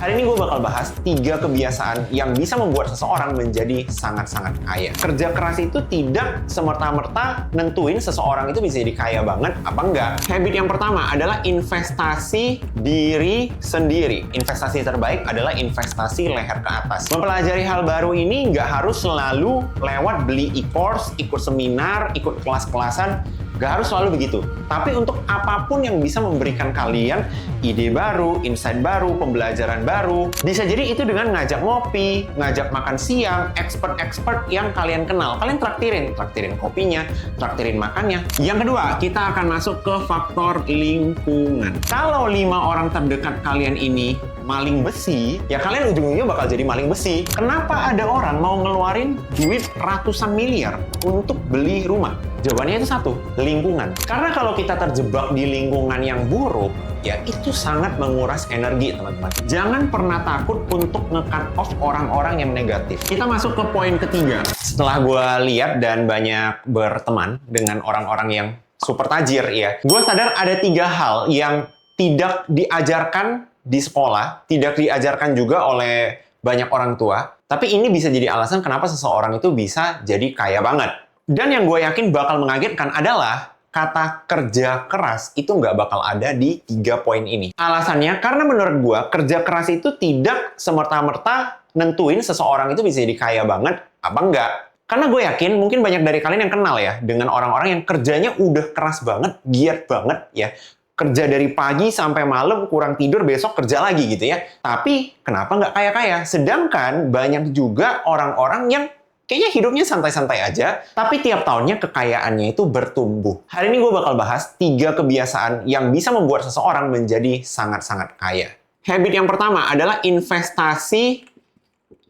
Hari ini gue bakal bahas 3 kebiasaan yang bisa membuat seseorang menjadi sangat-sangat kaya. Kerja keras itu tidak semerta-merta nentuin seseorang itu bisa jadi kaya banget apa enggak. Habit yang pertama adalah investasi diri sendiri. Investasi terbaik adalah investasi leher ke atas. Mempelajari hal baru ini nggak harus selalu lewat beli e-course, ikut seminar, ikut kelas-kelasan. Gak harus selalu begitu. Tapi untuk apapun yang bisa memberikan kalian ide baru, insight baru, pembelajaran baru, bisa jadi itu dengan ngajak ngopi, ngajak makan siang, expert-expert yang kalian kenal. Kalian traktirin kopinya, traktirin makannya. Yang kedua, kita akan masuk ke faktor lingkungan. Kalau 5 orang terdekat kalian ini maling besi, ya kalian ujung-ujungnya bakal jadi maling besi. Kenapa ada orang mau ngeluarin duit ratusan miliar untuk beli rumah? Jawabannya itu satu, lingkungan. Karena kalau kita terjebak di lingkungan yang buruk, ya itu sangat menguras energi, teman-teman. Jangan pernah takut untuk nge-cut off orang-orang yang negatif. Kita masuk ke poin ketiga. Setelah gue lihat dan banyak berteman dengan orang-orang yang super tajir, ya, gue sadar ada 3 hal yang tidak diajarkan di sekolah, tidak diajarkan juga oleh banyak orang tua, tapi ini bisa jadi alasan kenapa seseorang itu bisa jadi kaya banget. Dan yang gue yakin bakal mengagetkan adalah kata kerja keras itu nggak bakal ada di 3 poin ini. Alasannya karena menurut gue kerja keras itu tidak semerta-merta nentuin seseorang itu bisa jadi kaya banget apa enggak. Karena gue yakin mungkin banyak dari kalian yang kenal ya dengan orang-orang yang kerjanya udah keras banget, giat banget ya. Kerja dari pagi sampai malam, kurang tidur, besok kerja lagi gitu ya. Tapi kenapa nggak kaya-kaya? Sedangkan banyak juga orang-orang yang kayaknya hidupnya santai-santai aja, tapi tiap tahunnya kekayaannya itu bertumbuh. Hari ini gue bakal bahas 3 kebiasaan yang bisa membuat seseorang menjadi sangat-sangat kaya. Habit yang pertama adalah investasi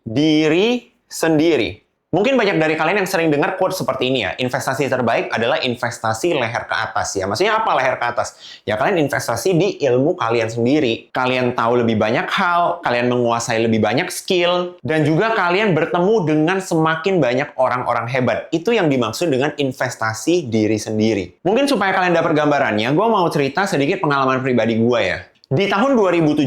diri sendiri. Mungkin banyak dari kalian yang sering dengar quote seperti ini ya, investasi terbaik adalah investasi leher ke atas ya. Maksudnya apa leher ke atas? Ya kalian investasi di ilmu kalian sendiri. Kalian tahu lebih banyak hal, kalian menguasai lebih banyak skill, dan juga kalian bertemu dengan semakin banyak orang-orang hebat. Itu yang dimaksud dengan investasi diri sendiri. Mungkin supaya kalian dapat gambarannya, gue mau cerita sedikit pengalaman pribadi gue ya. Di tahun 2017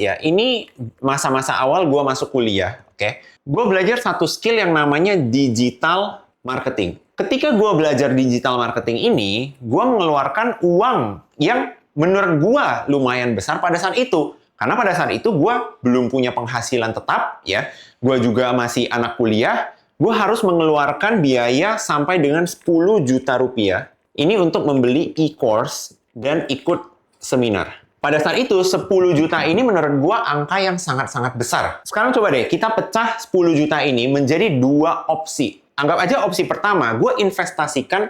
ya, ini masa-masa awal gue masuk kuliah, oke? Gue belajar satu skill yang namanya digital marketing. Ketika gue belajar digital marketing ini, gue mengeluarkan uang yang menurut gue lumayan besar pada saat itu. Karena pada saat itu gue belum punya penghasilan tetap, ya. Gue juga masih anak kuliah, gue harus mengeluarkan biaya sampai dengan 10 juta rupiah. Ini untuk membeli e-course dan ikut seminar. Pada saat itu, 10 juta ini menurut gua angka yang sangat-sangat besar. Sekarang coba deh, kita pecah 10 juta ini menjadi 2 opsi. Anggap aja opsi pertama, gua investasikan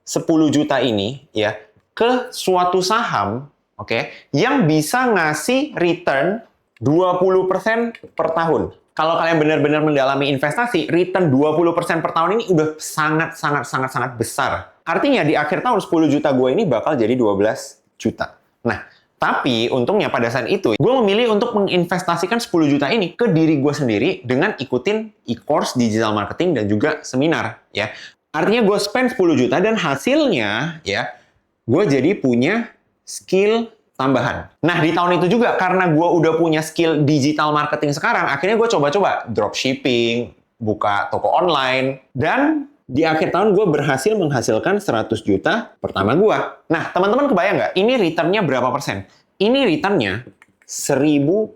10 juta ini ya ke suatu saham, oke, yang bisa ngasih return 20% per tahun. Kalau kalian benar-benar mendalami investasi, return 20% per tahun ini udah sangat besar. Artinya di akhir tahun 10 juta gue ini bakal jadi 12 juta. Nah, tapi untungnya pada saat itu, gue memilih untuk menginvestasikan 10 juta ini ke diri gue sendiri dengan ikutin e-course digital marketing dan juga seminar. Ya. Artinya gue spend 10 juta dan hasilnya ya, gue jadi punya skill tambahan. Nah, di tahun itu juga karena gue udah punya skill digital marketing sekarang, akhirnya gue coba-coba dropshipping, buka toko online, dan di akhir tahun gue berhasil menghasilkan 100 juta pertama gue. Nah, teman-teman kebayang nggak? Ini returnnya berapa persen? Ini returnnya 1000%.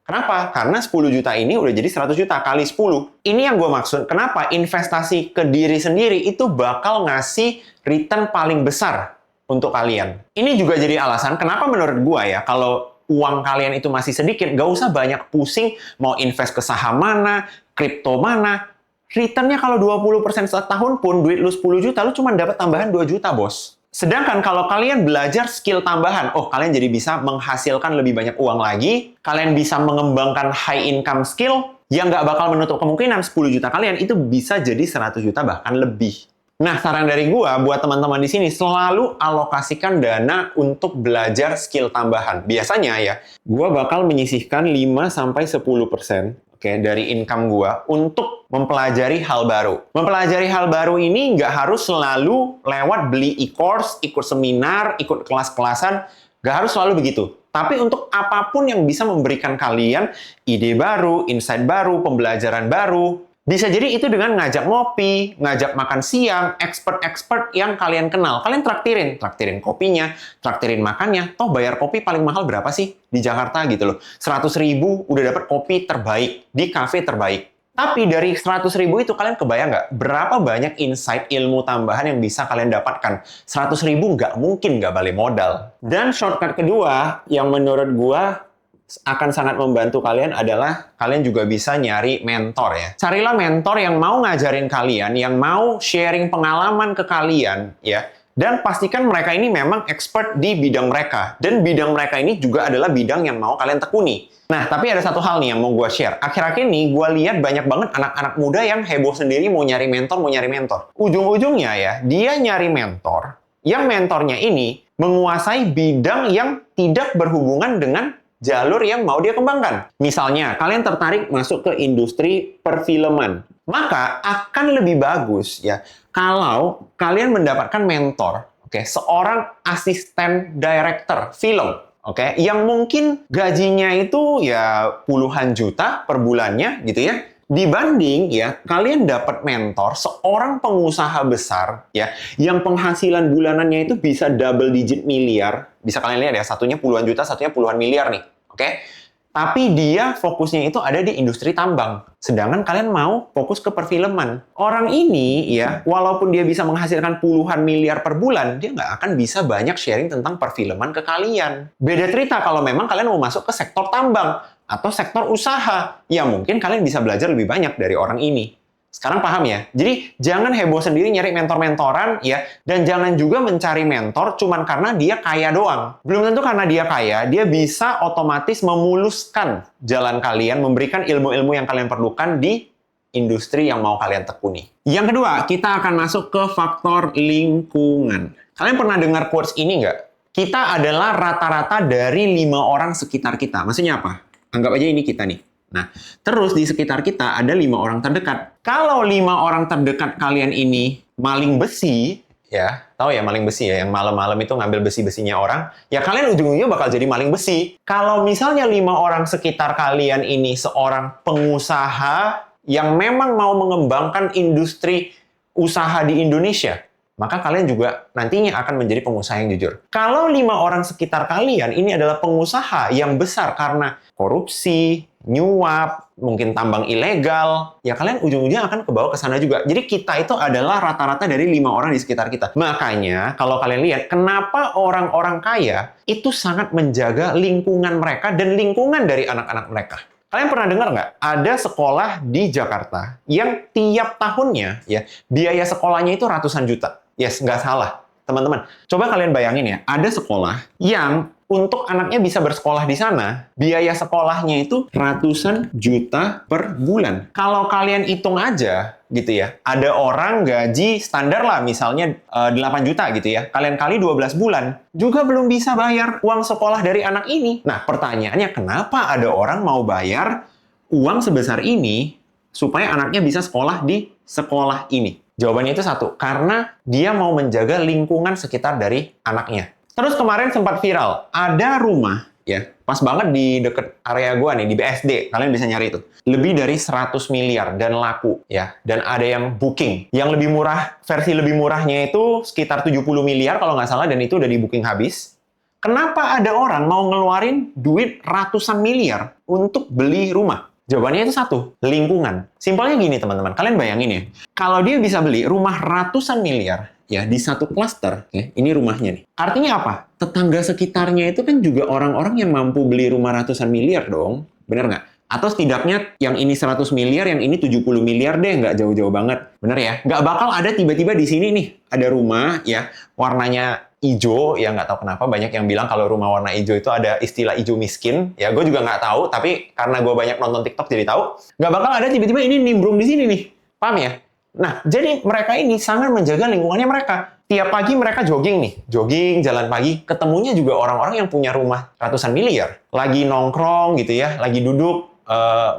Kenapa? Karena 10 juta ini udah jadi 100 juta kali 10. Ini yang gue maksud. Kenapa? Investasi ke diri sendiri itu bakal ngasih return paling besar untuk kalian. Ini juga jadi alasan kenapa menurut gue ya, kalau uang kalian itu masih sedikit, nggak usah banyak pusing mau invest ke saham mana, kripto mana. Returnnya kalau 20% setahun pun, duit lu 10 juta, lu cuma dapat tambahan 2 juta, bos. Sedangkan kalau kalian belajar skill tambahan, kalian jadi bisa menghasilkan lebih banyak uang lagi, kalian bisa mengembangkan high income skill, yang nggak bakal menutup kemungkinan 10 juta kalian itu bisa jadi 100 juta bahkan lebih. Nah, saran dari gua buat teman-teman di sini, selalu alokasikan dana untuk belajar skill tambahan. Biasanya ya, gua bakal menyisihkan 5-10% dari income gua untuk mempelajari hal baru. Mempelajari hal baru ini nggak harus selalu lewat beli e-course, ikut seminar, ikut kelas-kelasan. Nggak harus selalu begitu. tapi untuk apapun yang bisa memberikan kalian ide baru, insight baru, pembelajaran baru. Bisa jadi itu dengan ngajak ngopi, ngajak makan siang, expert-expert yang kalian kenal. Kalian traktirin kopinya, traktirin makannya. Toh bayar kopi paling mahal berapa sih di Jakarta gitu loh. 100.000 udah dapat kopi terbaik di cafe terbaik. Tapi dari 100.000 itu kalian kebayang nggak berapa banyak insight ilmu tambahan yang bisa kalian dapatkan? 100.000 nggak mungkin nggak balik modal. Dan shortcut kedua yang menurut gua akan sangat membantu kalian adalah kalian juga bisa nyari mentor ya. Carilah mentor yang mau ngajarin kalian, yang mau sharing pengalaman ke kalian ya. Dan pastikan mereka ini memang expert di bidang mereka. Dan bidang mereka ini juga adalah bidang yang mau kalian tekuni. Nah, tapi ada satu hal nih yang mau gue share. Akhir-akhir ini gue lihat banyak banget anak-anak muda yang heboh sendiri mau nyari mentor. Ujung-ujungnya ya, dia nyari mentor. Yang mentornya ini menguasai bidang yang tidak berhubungan dengan jalur yang mau dia kembangkan. Misalnya, kalian tertarik masuk ke industri perfilman. Maka akan lebih bagus ya kalau kalian mendapatkan mentor, oke, seorang asisten director film, oke, yang mungkin gajinya itu ya puluhan juta per bulannya gitu ya. Dibanding ya kalian dapat mentor seorang pengusaha besar ya yang penghasilan bulanannya itu bisa double digit miliar. Bisa kalian lihat ya, satunya puluhan juta, satunya puluhan miliar nih. Oke? Tapi dia fokusnya itu ada di industri tambang. Sedangkan kalian mau fokus ke perfilman. Orang ini ya, walaupun dia bisa menghasilkan puluhan miliar per bulan, dia nggak akan bisa banyak sharing tentang perfilman ke kalian. Beda cerita kalau memang kalian mau masuk ke sektor tambang atau sektor usaha. Ya mungkin kalian bisa belajar lebih banyak dari orang ini. Sekarang paham ya? Jadi jangan heboh sendiri nyari mentor-mentoran ya, dan jangan juga mencari mentor cuman karena dia kaya doang. Belum tentu karena dia kaya, dia bisa otomatis memuluskan jalan kalian, memberikan ilmu-ilmu yang kalian perlukan di industri yang mau kalian tekuni. Yang kedua, kita akan masuk ke faktor lingkungan. Kalian pernah dengar quotes ini nggak? Kita adalah rata-rata dari 5 orang sekitar kita. Maksudnya apa? Anggap aja ini kita nih. Nah, terus di sekitar kita ada 5 orang terdekat. Kalau 5 orang terdekat kalian ini maling besi, ya, tahu ya maling besi ya, yang malam-malam itu ngambil besi-besinya orang, ya kalian ujung-ujungnya bakal jadi maling besi. Kalau misalnya 5 orang sekitar kalian ini seorang pengusaha yang memang mau mengembangkan industri usaha di Indonesia, maka kalian juga nantinya akan menjadi pengusaha yang jujur. Kalau 5 orang sekitar kalian ini adalah pengusaha yang besar karena korupsi, nyuap, mungkin tambang ilegal, ya kalian ujung-ujungnya akan kebawa ke sana juga. Jadi kita itu adalah rata-rata dari 5 orang di sekitar kita. Makanya kalau kalian lihat, kenapa orang-orang kaya itu sangat menjaga lingkungan mereka dan lingkungan dari anak-anak mereka. Kalian pernah dengar nggak? Ada sekolah di Jakarta yang tiap tahunnya ya biaya sekolahnya itu ratusan juta. Yes, nggak salah. Teman-teman, coba kalian bayangin ya, ada sekolah yang untuk anaknya bisa bersekolah di sana, biaya sekolahnya itu ratusan juta per bulan. Kalau kalian hitung aja, gitu ya, ada orang gaji standar lah, misalnya 8 juta gitu ya, kalian kali 12 bulan, juga belum bisa bayar uang sekolah dari anak ini. Nah, pertanyaannya, kenapa ada orang mau bayar uang sebesar ini supaya anaknya bisa sekolah di sekolah ini? Jawabannya itu satu, karena dia mau menjaga lingkungan sekitar dari anaknya. Terus kemarin sempat viral, ada rumah, ya, pas banget di deket area gua nih, di BSD, kalian bisa nyari itu. Lebih dari 100 miliar dan laku, ya. Dan ada yang booking. Yang lebih murah, versi lebih murahnya itu sekitar 70 miliar kalau nggak salah, dan itu udah di booking habis. Kenapa ada orang mau ngeluarin duit ratusan miliar untuk beli rumah? Jawabannya itu satu, lingkungan. Simpelnya gini teman-teman, kalian bayangin ya, kalau dia bisa beli rumah ratusan miliar, ya di satu klaster, ya, ini rumahnya nih. Artinya apa? Tetangga sekitarnya itu kan juga orang-orang yang mampu beli rumah ratusan miliar dong, bener nggak? Atau setidaknya yang ini 100 miliar, yang ini 70 miliar deh, nggak jauh-jauh banget. Bener ya? Nggak bakal ada tiba-tiba di sini nih, ada rumah ya warnanya hijau, ya nggak tahu kenapa banyak yang bilang kalau rumah warna hijau itu ada istilah hijau miskin. Ya gue juga nggak tahu, tapi karena gue banyak nonton TikTok jadi tahu. Nggak bakal ada tiba-tiba ini nimbrung di sini nih. Paham ya? Nah, jadi mereka ini sangat menjaga lingkungannya mereka. Tiap pagi mereka jogging nih, jogging, jalan pagi, ketemunya juga orang-orang yang punya rumah ratusan miliar. Lagi nongkrong gitu ya, lagi duduk,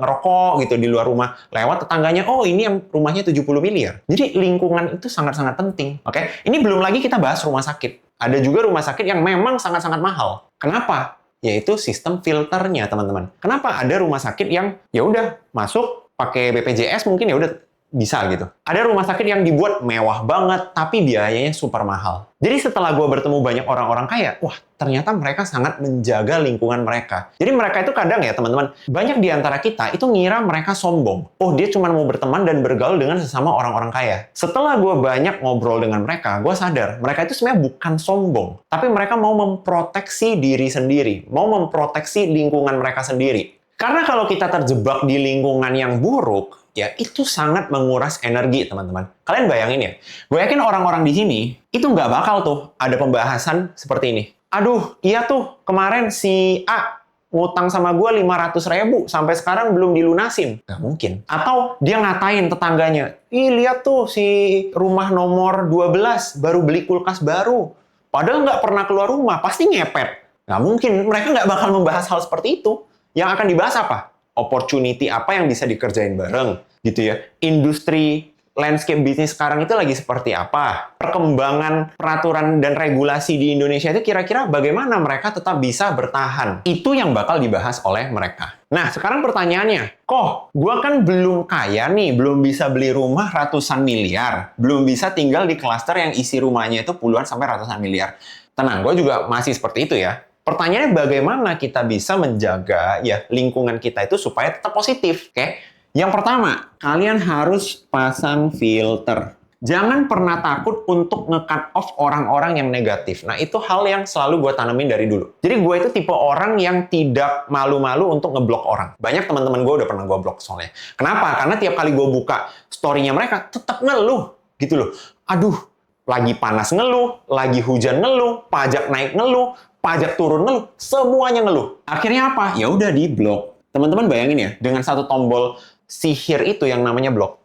ngerokok gitu di luar rumah, lewat tetangganya, oh ini yang rumahnya 70 miliar. Jadi lingkungan itu sangat-sangat penting. Oke? Ini belum lagi kita bahas rumah sakit. Ada juga rumah sakit yang memang sangat-sangat mahal. Kenapa? yaitu sistem filternya, teman-teman. Kenapa ada rumah sakit yang ya udah masuk pakai BPJS mungkin ya udah bisa gitu. Ada rumah sakit yang dibuat mewah banget, tapi biayanya super mahal. Jadi setelah gue bertemu banyak orang-orang kaya, wah ternyata mereka sangat menjaga lingkungan mereka. Jadi mereka itu kadang ya teman-teman, banyak di antara kita itu ngira mereka sombong. Oh dia cuma mau berteman dan bergaul dengan sesama orang-orang kaya. Setelah gue banyak ngobrol dengan mereka, gue sadar mereka itu sebenarnya bukan sombong. Tapi mereka mau memproteksi diri sendiri, mau memproteksi lingkungan mereka sendiri. Karena kalau kita terjebak di lingkungan yang buruk, ya itu sangat menguras energi, teman-teman. Kalian bayangin ya, gue yakin orang-orang di sini itu nggak bakal tuh ada pembahasan seperti ini. Aduh, iya tuh kemarin si A ngutang sama gue 500.000 sampai sekarang belum dilunasin. Nggak mungkin. Atau dia ngatain tetangganya, ih lihat tuh si rumah nomor 12 baru beli kulkas baru. Padahal nggak pernah keluar rumah, pasti ngepet. Nggak mungkin, mereka nggak bakal membahas hal seperti itu. Yang akan dibahas apa? Opportunity apa yang bisa dikerjain bareng, gitu ya. Industri landscape bisnis sekarang itu lagi seperti apa? Perkembangan peraturan dan regulasi di Indonesia itu kira-kira bagaimana mereka tetap bisa bertahan? Itu yang bakal dibahas oleh mereka. Nah, sekarang pertanyaannya, kok gua kan belum kaya nih, belum bisa beli rumah ratusan miliar, belum bisa tinggal di klaster yang isi rumahnya itu puluhan sampai ratusan miliar. Tenang, gue juga masih seperti itu ya. Pertanyaannya bagaimana kita bisa menjaga ya lingkungan kita itu supaya tetap positif, oke? Yang pertama, kalian harus pasang filter. Jangan pernah takut untuk nge-cut off orang-orang yang negatif. Nah, itu hal yang selalu gue tanemin dari dulu. Jadi gue itu tipe orang yang tidak malu-malu untuk ngeblok orang. Banyak teman-teman gue udah pernah gue blok soalnya. Kenapa? Karena tiap kali gue buka story-nya mereka, tetap ngeluh. Gitu loh. Aduh, lagi panas ngeluh, lagi hujan ngeluh, pajak naik ngeluh, pajak turun ngeluh, semuanya ngeluh. Akhirnya apa? Ya udah di-blok. Teman-teman bayangin ya, dengan satu tombol sihir itu yang namanya blok,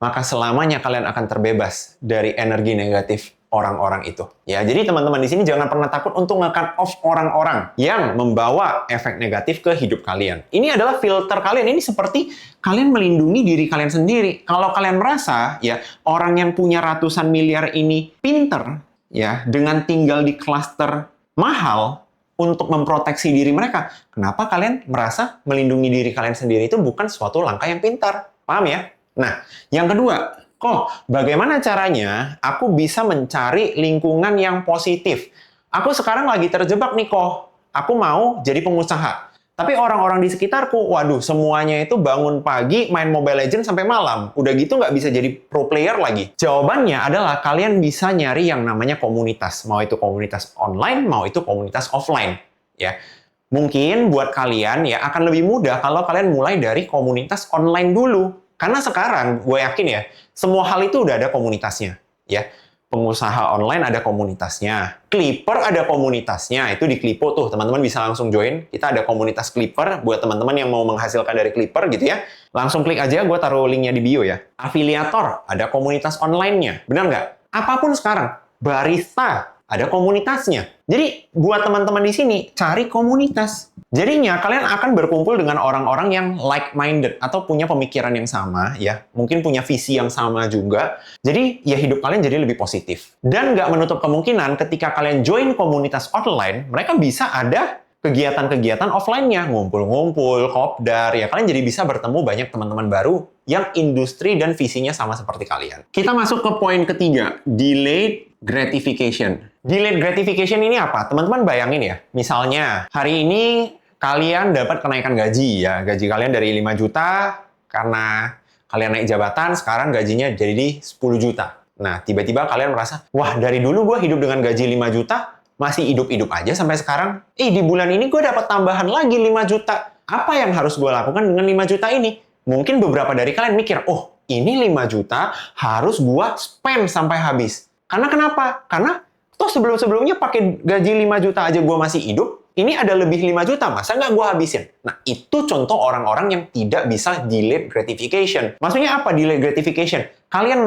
maka selamanya kalian akan terbebas dari energi negatif orang-orang itu. Ya, jadi teman-teman di sini jangan pernah takut untuk nge-cut off orang-orang yang membawa efek negatif ke hidup kalian. Ini adalah filter kalian. Ini seperti kalian melindungi diri kalian sendiri. Kalau kalian merasa ya orang yang punya ratusan miliar ini pinter ya dengan tinggal di klaster mahal untuk memproteksi diri mereka. Kenapa kalian merasa melindungi diri kalian sendiri itu bukan suatu langkah yang pintar? Paham ya? Nah, yang kedua, bagaimana caranya aku bisa mencari lingkungan yang positif? Aku sekarang lagi terjebak nih, Aku mau jadi pengusaha. Tapi orang-orang di sekitarku, waduh, semuanya itu bangun pagi, main Mobile Legends sampai malam. Udah gitu nggak bisa jadi pro player lagi. Jawabannya adalah kalian bisa nyari yang namanya komunitas. Mau itu komunitas online, mau itu komunitas offline. Ya, mungkin buat kalian ya akan lebih mudah kalau kalian mulai dari komunitas online dulu. Karena sekarang, gue yakin ya, semua hal itu udah ada komunitasnya. Ya, pengusaha online ada komunitasnya. Clipper ada komunitasnya. Itu di Clipo tuh, teman-teman bisa langsung join. Kita ada komunitas Clipper buat teman-teman yang mau menghasilkan dari Clipper gitu ya. Langsung klik aja, gue taruh linknya di bio ya. Afiliator, ada komunitas online-nya. Benar nggak? Apapun sekarang. Barista, ada komunitasnya. Jadi, buat teman-teman di sini, cari komunitas. Jadinya, kalian akan berkumpul dengan orang-orang yang like-minded atau punya pemikiran yang sama, ya. Mungkin punya visi yang sama juga. Jadi, ya hidup kalian jadi lebih positif. Dan nggak menutup kemungkinan ketika kalian join komunitas online, mereka bisa ada kegiatan-kegiatan offline-nya. Ngumpul-ngumpul, kopdar, ya kalian jadi bisa bertemu banyak teman-teman baru yang industri dan visinya sama seperti kalian. Kita masuk ke poin ketiga, delayed gratification. Delayed gratification ini apa? Teman-teman bayangin ya, misalnya hari ini kalian dapat kenaikan gaji ya. Gaji kalian dari 5 juta karena kalian naik jabatan, sekarang gajinya jadi 10 juta. Nah, tiba-tiba kalian merasa, wah dari dulu gue hidup dengan gaji 5 juta, masih hidup-hidup aja sampai sekarang. Di bulan ini gue dapat tambahan lagi 5 juta. Apa yang harus gue lakukan dengan 5 juta ini? Mungkin beberapa dari kalian mikir, oh ini 5 juta harus gue spend sampai habis. Karena kenapa? Karena toh sebelum-sebelumnya pakai gaji 5 juta aja gue masih hidup, ini ada lebih 5 juta, masa nggak gue habisin? Nah, itu contoh orang-orang yang tidak bisa delayed gratification. Maksudnya apa delayed gratification? Kalian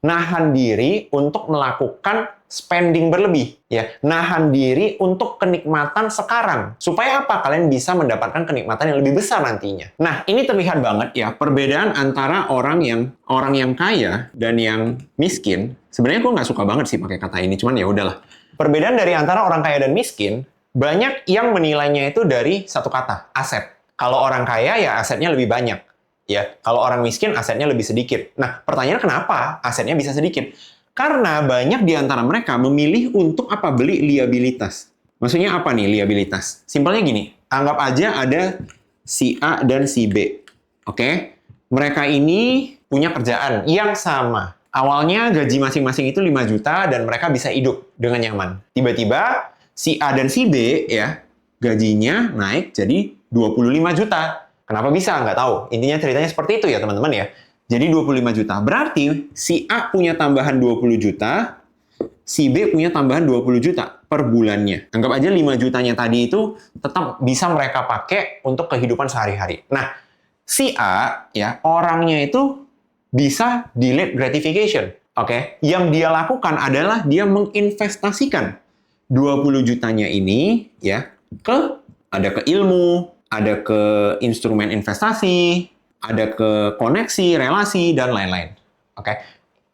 nahan diri untuk melakukan spending berlebih. Ya, nahan diri untuk kenikmatan sekarang. Supaya apa? Kalian bisa mendapatkan kenikmatan yang lebih besar nantinya. Nah, ini terlihat banget ya, perbedaan antara orang yang kaya dan yang miskin. Sebenarnya gue nggak suka banget sih pakai kata ini, cuman ya udahlah. Perbedaan dari antara orang kaya dan miskin, Banyak yang menilainya itu dari satu kata, aset. Kalau orang kaya ya asetnya lebih banyak. Ya, kalau orang miskin asetnya lebih sedikit. Nah, pertanyaannya kenapa asetnya bisa sedikit? Karena banyak di antara mereka memilih untuk apa? Beli liabilitas. Maksudnya apa nih liabilitas? Simpelnya gini, anggap aja ada si A dan si B. Oke? Mereka ini punya kerjaan yang sama. Awalnya gaji masing-masing itu 5 juta dan mereka bisa hidup dengan nyaman. Tiba-tiba si A dan si B ya gajinya naik jadi 25 juta. Kenapa bisa? Nggak tahu. Intinya ceritanya seperti itu ya teman-teman ya. Jadi 25 juta. Berarti si A punya tambahan 20 juta, si B punya tambahan 20 juta per bulannya. Anggap aja 5 jutanya tadi itu tetap bisa mereka pakai untuk kehidupan sehari-hari. Nah, si A ya orangnya itu bisa delayed gratification. Oke, yang dia lakukan adalah dia menginvestasikan 20 jutanya ini ya ada ke ilmu, ada ke instrumen investasi, ada ke koneksi, relasi, dan lain-lain. Oke,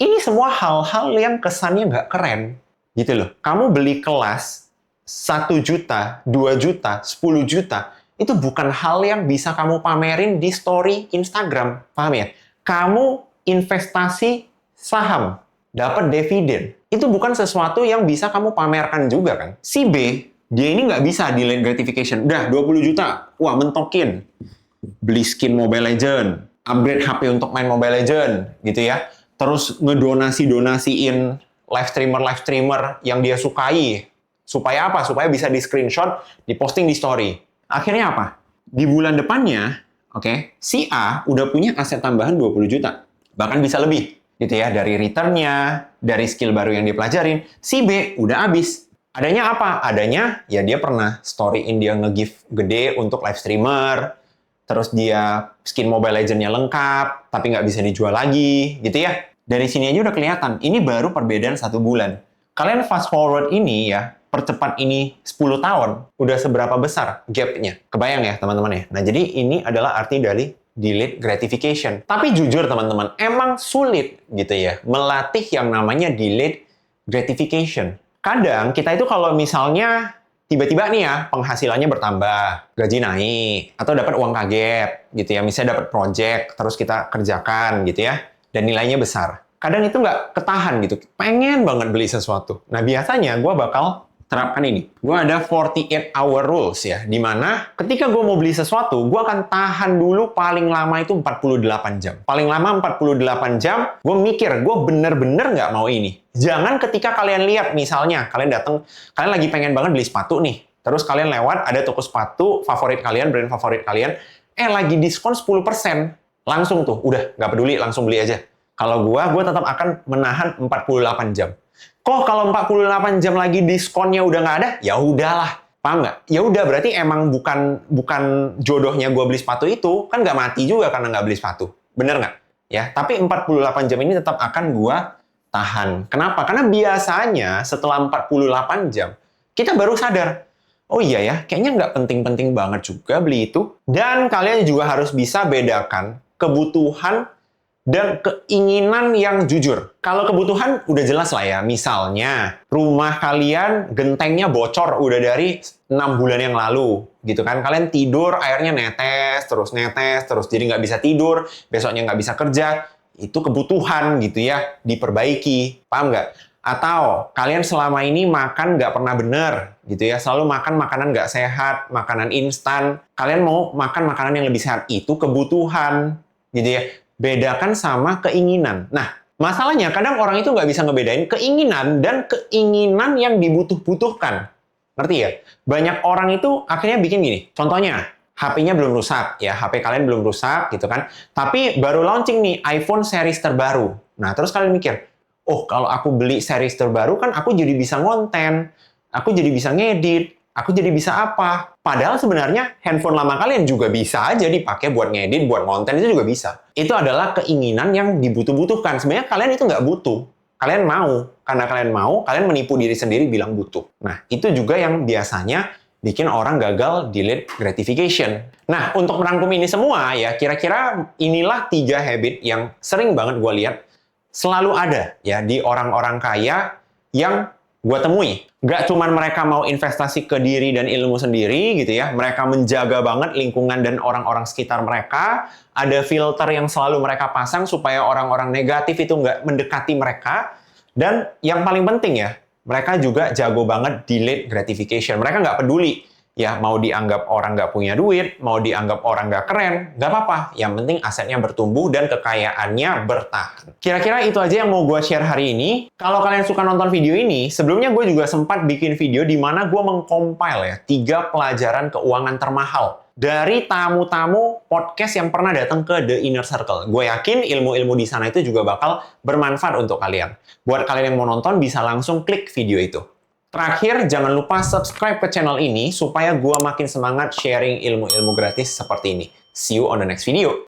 ini semua hal-hal yang kesannya nggak keren, gitu loh. Kamu beli kelas 1 juta, 2 juta, 10 juta, itu bukan hal yang bisa kamu pamerin di story Instagram, paham ya? Kamu investasi saham, dapat dividen. Itu bukan sesuatu yang bisa kamu pamerkan juga kan. Si B, dia ini nggak bisa delayed gratification. Udah 20 juta, wah mentokin. Beli skin Mobile Legend, upgrade HP untuk main Mobile Legend, gitu ya. Terus ngedonasi-donasiin live streamer yang dia sukai. Supaya apa? Supaya bisa di screenshot, diposting di story. Akhirnya apa? Di bulan depannya, oke, si A udah punya aset tambahan 20 juta. Bahkan bisa lebih, gitu ya, dari return-nya, dari skill baru yang dipelajarin. Si B udah habis. Adanya apa? Adanya, ya dia pernah storyin dia nge-give gede untuk live streamer, terus dia skin Mobile Legends-nya lengkap, tapi nggak bisa dijual lagi, gitu ya. Dari sini aja udah kelihatan, ini baru perbedaan 1 bulan. Kalian fast forward ini ya, percepat ini 10 tahun, udah seberapa besar gap-nya? Kebayang ya teman-teman ya? Nah, jadi ini adalah arti dari delayed gratification. Tapi jujur teman-teman, emang sulit gitu ya melatih yang namanya delayed gratification. Kadang kita itu kalau misalnya tiba-tiba nih ya penghasilannya bertambah, gaji naik, atau dapat uang kaget gitu ya, misalnya dapat project terus kita kerjakan gitu ya, dan nilainya besar. Kadang itu nggak ketahan gitu, pengen banget beli sesuatu. Nah biasanya gue bakal terapkan ini. Gue ada 48 hour rules ya, di mana ketika gue mau beli sesuatu, gue akan tahan dulu paling lama itu 48 jam. Paling lama 48 jam, gue mikir, gue bener-bener nggak mau ini. Jangan ketika kalian lihat, misalnya, kalian datang, kalian lagi pengen banget beli sepatu nih, terus kalian lewat, ada toko sepatu, favorit kalian, brand favorit kalian, lagi diskon 10%. Langsung tuh, udah, nggak peduli, langsung beli aja. Kalau gue tetap akan menahan 48 jam. Kok kalau 48 jam lagi diskonnya udah nggak ada? Ya udahlah, paham nggak? Ya udah berarti emang bukan jodohnya gue beli sepatu itu, kan nggak mati juga karena nggak beli sepatu, bener nggak? Ya, tapi 48 jam ini tetap akan gue tahan. Kenapa? Karena biasanya setelah 48 jam kita baru sadar, oh iya ya, kayaknya nggak penting-penting banget juga beli itu. Dan kalian juga harus bisa bedakan kebutuhan dan keinginan yang jujur. Kalau kebutuhan udah jelas lah ya. Misalnya, rumah kalian gentengnya bocor udah dari 6 bulan yang lalu. Gitu kan. Kalian tidur, airnya netes, terus jadi nggak bisa tidur, besoknya nggak bisa kerja. Itu kebutuhan gitu ya, diperbaiki. Paham nggak? Atau kalian selama ini makan nggak pernah bener gitu ya. Selalu makan makanan nggak sehat, makanan instan. Kalian mau makan makanan yang lebih sehat. Itu kebutuhan gitu ya. Bedakan sama keinginan. Nah, masalahnya kadang orang itu nggak bisa ngebedain keinginan dan keinginan yang dibutuh-butuhkan. Ngerti ya? Banyak orang itu akhirnya bikin gini. Contohnya, HP-nya belum rusak. Ya, HP kalian belum rusak gitu kan. Tapi baru launching nih iPhone series terbaru. Nah, terus kalian mikir, oh kalau aku beli series terbaru kan aku jadi bisa ngonten. Aku jadi bisa ngedit. Aku jadi bisa apa? Padahal sebenarnya handphone lama kalian juga bisa aja dipakai buat ngedit, buat konten, itu juga bisa. Itu adalah keinginan yang dibutuh-butuhkan. Sebenarnya kalian itu nggak butuh. Kalian mau. Karena kalian mau, kalian menipu diri sendiri bilang butuh. Nah, itu juga yang biasanya bikin orang gagal delayed gratification. Nah, untuk merangkum ini semua ya, kira-kira inilah 3 habit yang sering banget gue lihat selalu ada ya di orang-orang kaya yang gue temui. Gak cuman mereka mau investasi ke diri dan ilmu sendiri gitu ya, mereka menjaga banget lingkungan dan orang-orang sekitar mereka, ada filter yang selalu mereka pasang supaya orang-orang negatif itu nggak mendekati mereka, dan yang paling penting ya, mereka juga jago banget delayed gratification. Mereka nggak peduli ya, mau dianggap orang nggak punya duit, mau dianggap orang nggak keren, nggak apa-apa. Yang penting asetnya bertumbuh dan kekayaannya bertahan. Kira-kira itu aja yang mau gue share hari ini. Kalau kalian suka nonton video ini, sebelumnya gue juga sempat bikin video di mana gue mengcompile ya 3 pelajaran keuangan termahal dari tamu-tamu podcast yang pernah datang ke The Inner Circle. Gue yakin ilmu-ilmu di sana itu juga bakal bermanfaat untuk kalian. Buat kalian yang mau nonton, bisa langsung klik video itu. Terakhir, jangan lupa subscribe ke channel ini supaya gue makin semangat sharing ilmu-ilmu gratis seperti ini. See you on the next video.